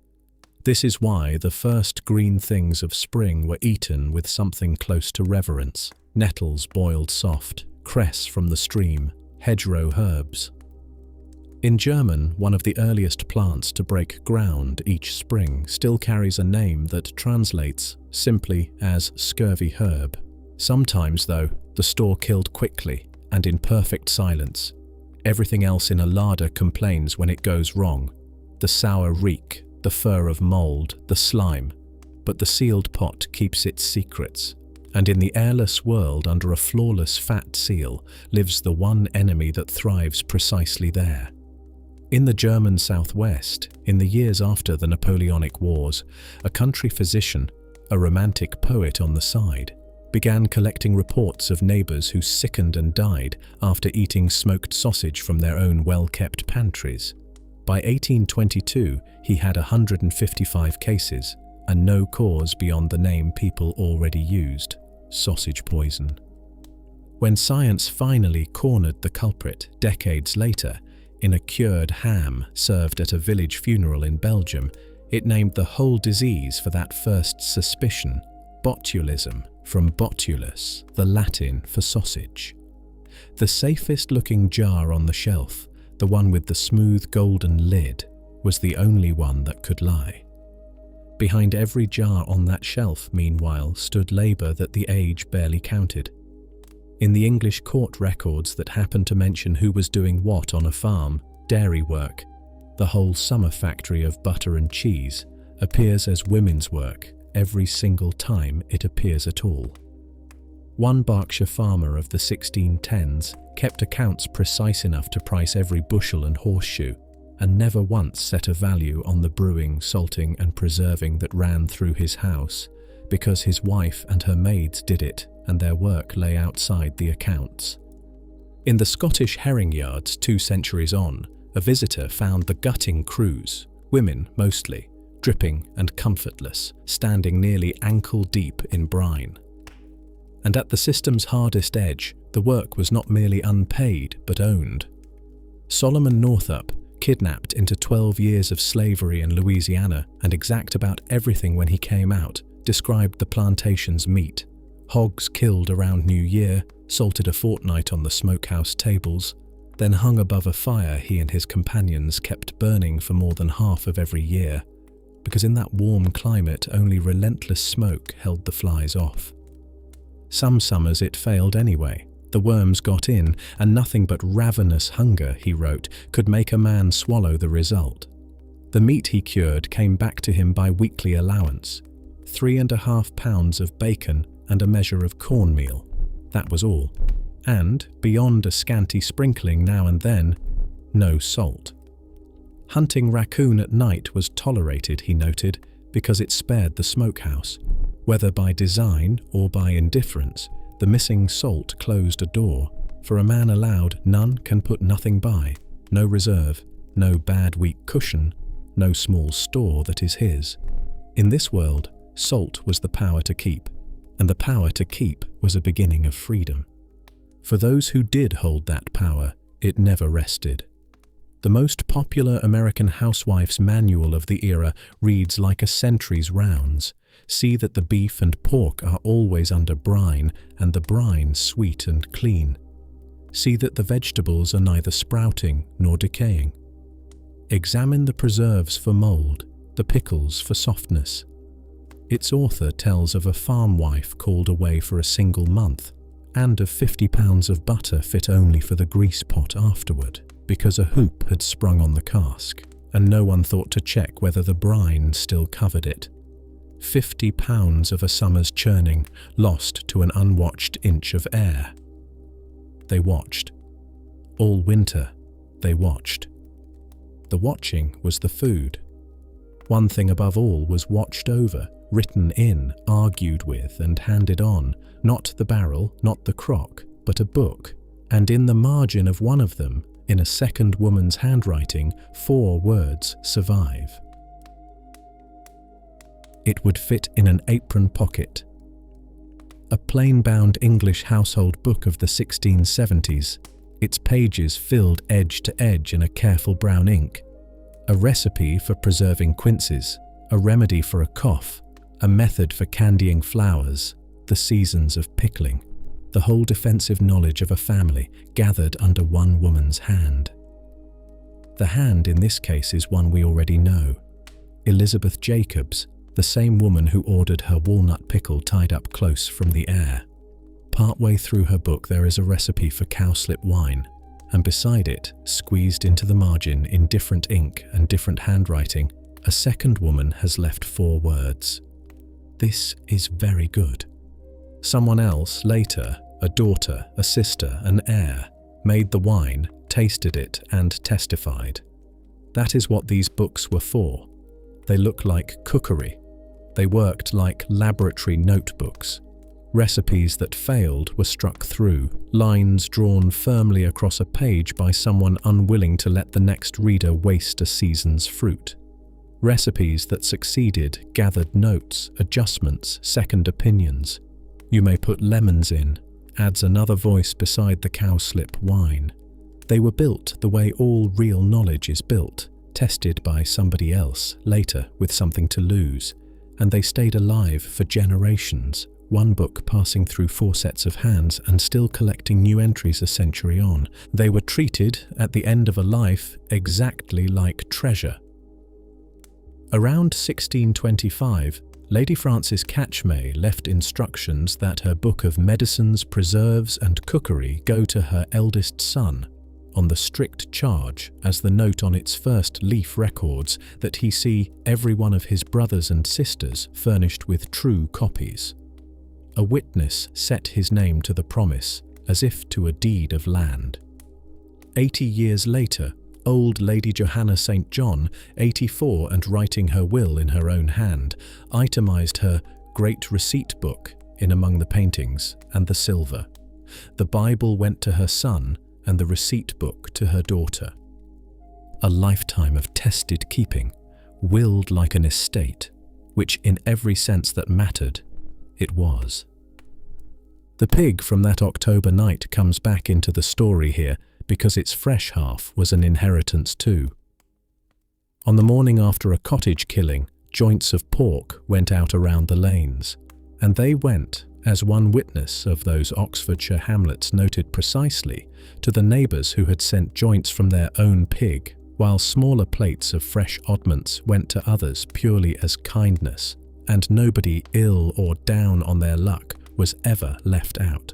This is why the first green things of spring were eaten with something close to reverence: nettles boiled soft, cress from the stream, hedgerow herbs. In German, one of the earliest plants to break ground each spring still carries a name that translates simply as scurvy herb. Sometimes, though, the store killed quickly and in perfect silence. Everything else in a larder complains when it goes wrong: the sour reek, the fur of mould, the slime. But the sealed pot keeps its secrets, and in the airless world under a flawless fat seal lives the one enemy that thrives precisely there. In the German southwest, in the years after the Napoleonic Wars, a country physician, a romantic poet on the side, began collecting reports of neighbours who sickened and died after eating smoked sausage from their own well-kept pantries. By 1822, he had 155 cases, and no cause beyond the name people already used: sausage poison. When science finally cornered the culprit decades later, in a cured ham served at a village funeral in Belgium, it named the whole disease for that first suspicion: botulism, from botulus, the Latin for sausage. The safest-looking jar on the shelf, the one with the smooth golden lid, was the only one that could lie. Behind every jar on that shelf, meanwhile, stood labour that the age barely counted. In the English court records that happened to mention who was doing what on a farm, dairy work, the whole summer factory of butter and cheese, appears as women's work every single time it appears at all. One Berkshire farmer of the 1610s kept accounts precise enough to price every bushel and horseshoe, and never once set a value on the brewing, salting and preserving that ran through his house, because his wife and her maids did it and their work lay outside the accounts. In the Scottish herring yards 2 centuries on, a visitor found the gutting crews, women mostly, dripping and comfortless, standing nearly ankle deep in brine. And at the system's hardest edge, the work was not merely unpaid but owned. Solomon Northup, kidnapped into 12 years of slavery in Louisiana and exact about everything when he came out, described the plantation's meat: hogs killed around New Year, salted a fortnight on the smokehouse tables, then hung above a fire he and his companions kept burning for more than half of every year, because in that warm climate only relentless smoke held the flies off. Some summers it failed anyway. The worms got in, and nothing but ravenous hunger, he wrote, could make a man swallow the result. The meat he cured came back to him by weekly allowance: 3.5 pounds of bacon and a measure of cornmeal. That was all. And, beyond a scanty sprinkling now and then, no salt. Hunting raccoon at night was tolerated, he noted, because it spared the smokehouse. Whether by design or by indifference, the missing salt closed a door, for a man allowed none can put nothing by, no reserve, no bad weak cushion, no small store that is his. In this world, salt was the power to keep, and the power to keep was a beginning of freedom. For those who did hold that power, it never rested. The most popular American housewife's manual of the era reads like a sentry's rounds: see that the beef and pork are always under brine, and the brine sweet and clean. See that the vegetables are neither sprouting nor decaying. Examine the preserves for mold, the pickles for softness. Its author tells of a farm wife called away for a single month, and of 50 pounds of butter fit only for the grease pot afterward, because a hoop had sprung on the cask, and no one thought to check whether the brine still covered it. 50 pounds of a summer's churning lost to an unwatched inch of air. They watched. All winter, they watched. The watching was the food. One thing above all was watched over, written in, argued with, and handed on, not the barrel, not the crock, but a book, and in the margin of one of them, in a second woman's handwriting, 4 words survive. It would fit in an apron pocket. A plain-bound English household book of the 1670s, its pages filled edge to edge in a careful brown ink. A recipe for preserving quinces, a remedy for a cough, a method for candying flowers, the seasons of pickling, the whole defensive knowledge of a family gathered under one woman's hand. The hand in this case is one we already know. Elizabeth Jacobs, the same woman who ordered her walnut pickle tied up close from the air. Partway through her book there is a recipe for cowslip wine, and beside it, squeezed into the margin in different ink and different handwriting, a second woman has left 4 words. This is very good. Someone else later, a daughter, a sister, an heir, made the wine, tasted it and testified. That is what these books were for. They look like cookery. They worked like laboratory notebooks. Recipes that failed were struck through, lines drawn firmly across a page by someone unwilling to let the next reader waste a season's fruit. Recipes that succeeded gathered notes, adjustments, second opinions. You may put lemons in, adds another voice beside the cowslip wine. They were built the way all real knowledge is built, tested by somebody else, later with something to lose, and they stayed alive for generations, one book passing through 4 sets of hands and still collecting new entries a century on. They were treated, at the end of a life, exactly like treasure. Around 1625, Lady Frances Catchmay left instructions that her book of medicines, preserves and cookery go to her eldest son, on the strict charge, as the note on its first leaf records, that he see every one of his brothers and sisters furnished with true copies. A witness set his name to the promise, as if to a deed of land. 80 years later, old Lady Johanna St. John, 84 and writing her will in her own hand, itemized her Great Receipt Book in among the paintings and the silver. The Bible went to her son and the receipt book to her daughter. A lifetime of tested keeping, willed like an estate, which in every sense that mattered, it was. The pig from that October night comes back into the story here because its fresh half was an inheritance too. On the morning after a cottage killing, joints of pork went out around the lanes, and they went, as one witness of those Oxfordshire hamlets noted precisely, to the neighbours who had sent joints from their own pig, while smaller plates of fresh oddments went to others purely as kindness, and nobody ill or down on their luck was ever left out.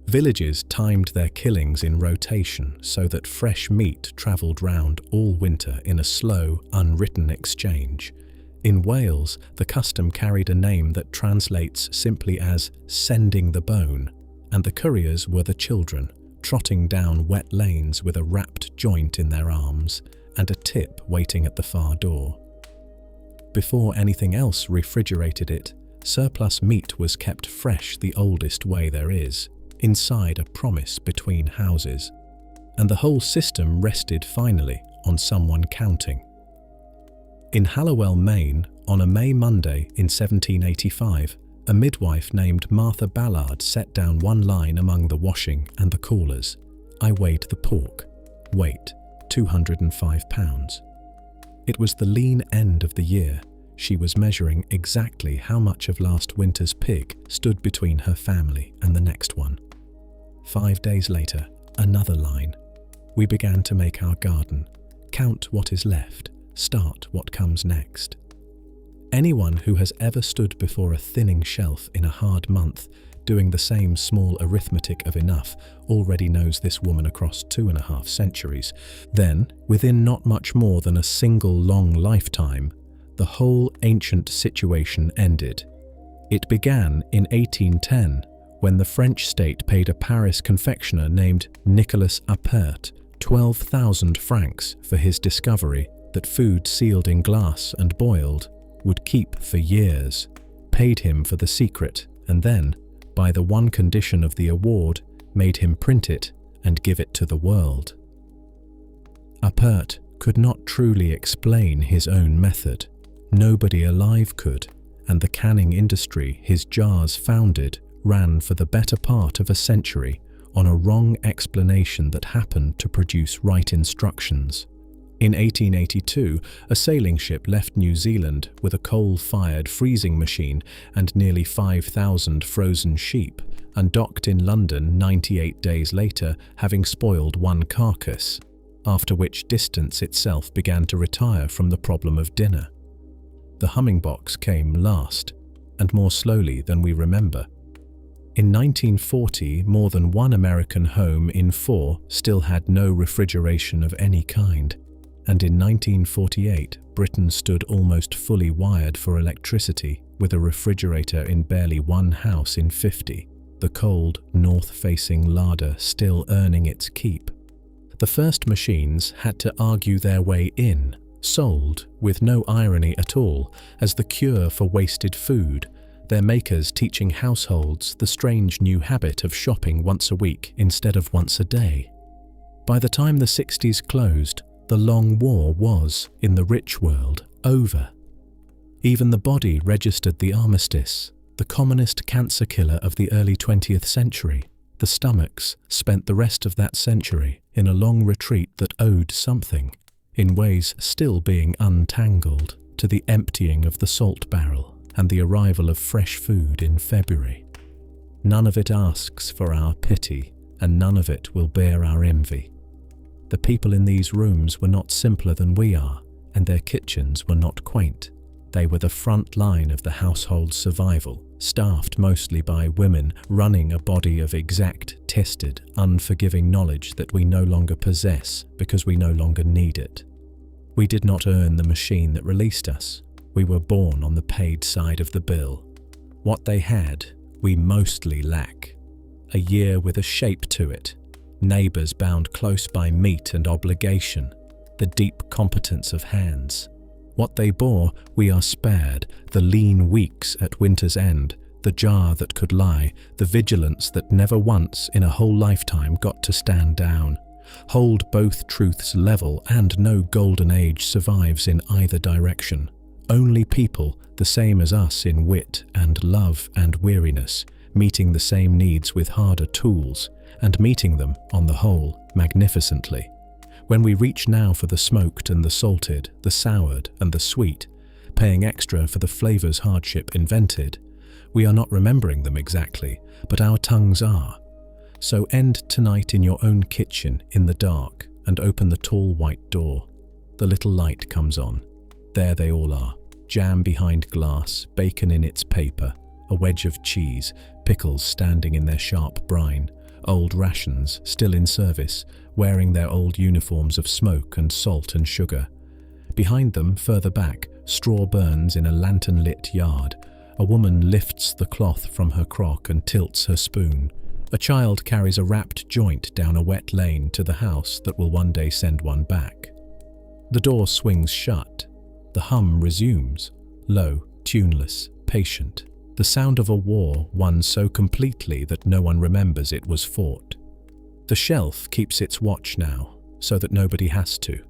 Villages timed their killings in rotation so that fresh meat travelled round all winter in a slow, unwritten exchange. In Wales, the custom carried a name that translates simply as "sending the bone," and the couriers were the children, trotting down wet lanes with a wrapped joint in their arms and a tip waiting at the far door. Before anything else refrigerated it, surplus meat was kept fresh the oldest way there is, inside a promise between houses, and the whole system rested finally on someone counting. In Hallowell, Maine, on a May Monday in 1785, a midwife named Martha Ballard set down one line among the washing and the callers. I weighed the pork. Weight, 205 pounds. It was the lean end of the year. She was measuring exactly how much of last winter's pig stood between her family and the next one. 5 days later, another line. We began to make our garden, count what is left, start what comes next. Anyone who has ever stood before a thinning shelf in a hard month, doing the same small arithmetic of enough, already knows this woman across 2.5 centuries. Then, within not much more than a single long lifetime, the whole ancient situation ended. It began in 1810, when the French state paid a Paris confectioner named Nicolas Appert 12,000 francs for his discovery that food sealed in glass and boiled would keep for years, paid him for the secret, and then, by the one condition of the award, made him print it and give it to the world. Appert could not truly explain his own method. Nobody alive could, and the canning industry his jars founded ran for the better part of a century on a wrong explanation that happened to produce right instructions. In 1882, a sailing ship left New Zealand with a coal-fired freezing machine and nearly 5,000 frozen sheep, and docked in London 98 days later, having spoiled one carcass, after which distance itself began to retire from the problem of dinner. The humming box came last, and more slowly than we remember. In 1940, more than one American home in 4 still had no refrigeration of any kind, and in 1948, Britain stood almost fully wired for electricity, with a refrigerator in barely one house in 50, the cold, north-facing larder still earning its keep. The first machines had to argue their way in, sold, with no irony at all, as the cure for wasted food, their makers teaching households the strange new habit of shopping once a week instead of once a day. By the time the 60s closed, the long war was, in the rich world, over. Even the body registered the armistice, the commonest cancer killer of the early 20th century. The stomachs spent the rest of that century in a long retreat that owed something, in ways still being untangled, to the emptying of the salt barrel and the arrival of fresh food in February. None of it asks for our pity, and none of it will bear our envy. The people in these rooms were not simpler than we are, and their kitchens were not quaint. They were the front line of the household's survival, staffed mostly by women, running a body of exact, tested, unforgiving knowledge that we no longer possess because we no longer need it. We did not earn the machine that released us. We were born on the paid side of the bill. What they had, we mostly lack. A year with a shape to it, neighbours bound close by meat and obligation, the deep competence of hands. What they bore, we are spared, the lean weeks at winter's end, the jar that could lie, the vigilance that never once in a whole lifetime got to stand down. Hold both truths level, and no golden age survives in either direction. Only people, the same as us in wit and love and weariness, meeting the same needs with harder tools, and meeting them, on the whole, magnificently. When we reach now for the smoked and the salted, the soured and the sweet, paying extra for the flavours hardship invented, we are not remembering them exactly, but our tongues are. So end tonight in your own kitchen in the dark and open the tall white door. The little light comes on. There they all are, jam behind glass, bacon in its paper, a wedge of cheese, pickles standing in their sharp brine, old rations still in service, wearing their old uniforms of smoke and salt and sugar. Behind them, further back, straw burns in a lantern-lit yard. A woman lifts the cloth from her crock and tilts her spoon. A child carries a wrapped joint down a wet lane to the house that will one day send one back. The door swings shut. The hum resumes, low, tuneless, patient. The sound of a war won so completely that no one remembers it was fought. The shelf keeps its watch now, so that nobody has to.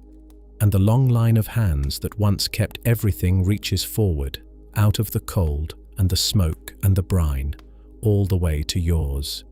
And the long line of hands that once kept everything reaches forward, out of the cold and the smoke and the brine, all the way to yours.